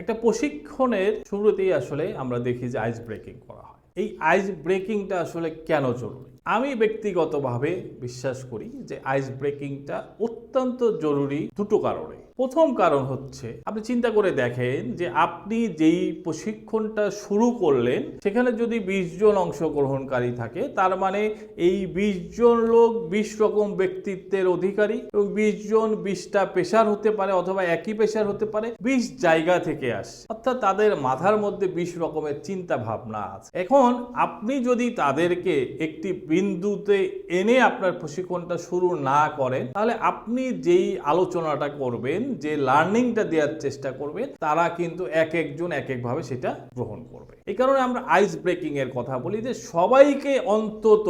একটা প্রশিক্ষণের শুরুতেই আসলে আমরা দেখি যে আইস ব্রেকিং করা হয়। এই আইস ব্রেকিংটা আসলে কেন জরুরি? আমি ব্যক্তিগতভাবে বিশ্বাস করি যে আইস ব্রেকিংটা অত্যন্ত জরুরি দুটো কারণে। প্রথম কারণ হচ্ছে, আপনি চিন্তা করে দেখেন যে আপনি যেই প্রশিক্ষণটা শুরু করলেন সেখানে যদি 20 জন অংশগ্রহণকারী থাকে, তার মানে এই 20 জন লোক 20 রকম ব্যক্তিত্বের অধিকারী এবং 20 জন 20টা পেশার হতে পারে অথবা একই পেশার হতে পারে, 20 জায়গা থেকে আসে, অর্থাৎ তাদের মাথার মধ্যে 20 রকমের চিন্তা ভাবনা আছে। এখন আপনি যদি তাদেরকে একটি বিন্দুতে এনে আপনার প্রশিক্ষণটা শুরু না করেন, তাহলে আপনি যেই আলোচনাটা করবেন, যে লার্নিংটা দেওয়ার চেষ্টা করবেন, তারা কিন্তু এক একজন এক একভাবে সেটা গ্রহণ করবে। এই কারণে আমরা আইস ব্রেকিং এর কথা বলি, যে সবাইকে অন্তত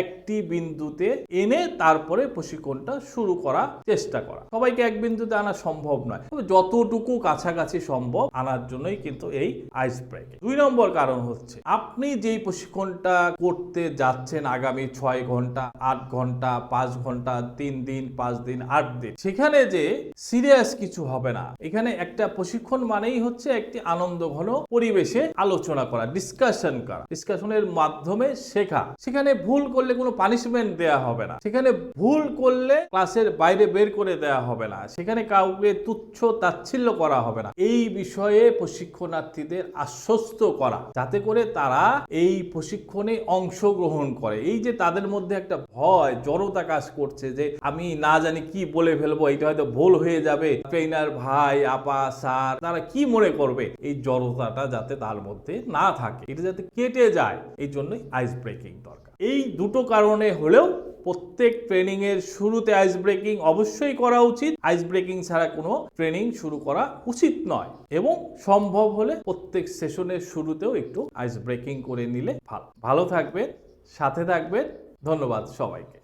একটি বিন্দুতে এনে তারপরে প্রশিক্ষণটা শুরু করা চেষ্টা করা। সবাইকে এক বিন্দুতে আনা সম্ভব নয়, তবে যতটুকু কাছাকাছি সম্ভব আনার জন্যই কিন্তু এই আইস ব্রেকিং। 2 নম্বর কারণ হচ্ছে, আপনি যেই প্রশিক্ষণটা করতে যাচ্ছেন আগামী 6 ঘন্টা, 8 ঘন্টা, 5 ঘন্টা, 3 দিন, 5 দিন, 8 দিন, সেখানে যে সিরিয়াস কিছু হবে না। এখানে একটা প্রশিক্ষণ মানেই হচ্ছে একটি আনন্দ ঘন পরিবেশে আলোচনা করা, ডিসকাশন করা, ডিসকাশনের মাধ্যমে শেখা। সেখানে ভুল করলে কোনো পানিশমেন্ট দেয়া হবে না, সেখানে ভুল করলে ক্লাসের বাইরে বের করে দেয়া হবে না, সেখানে কাউকে তুচ্ছ তাচ্ছিল্য করা হবে না। এই বিষয়ে প্রশিক্ষণার্থীদের আশ্বস্ত করা, যাতে করে তারা এই প্রশিক্ষণে অংশগ্রহণ করে। এই যে তাদের মধ্যে একটা ভয়, জড়তা কাজ করছে যে আমি না জানি কি বলে ফেলবো, এটা হয়তো ভুল হয়ে যাবে, ট্রেনার ভাই, আপা, স্যার তারা কি মনে করবে, এই জড়তাটা যাতে তার মধ্যে না থাকে, এটা যাতে কেটে যায়, এই জন্যই আইস ব্রেকিং দরকার। এই দুটো কারণে হলেও প্রত্যেক ট্রেনিং এর শুরুতে আইস ব্রেকিং অবশ্যই করা উচিত। আইস ব্রেকিং ছাড়া কোনো ট্রেনিং শুরু করা উচিত নয়, এবং সম্ভব হলে প্রত্যেক সেশনের শুরুতেও একটু আইস ব্রেকিং করে নিলে ভালো। ভালো থাকবেন, সাথে থাকবেন। ধন্যবাদ সবাইকে।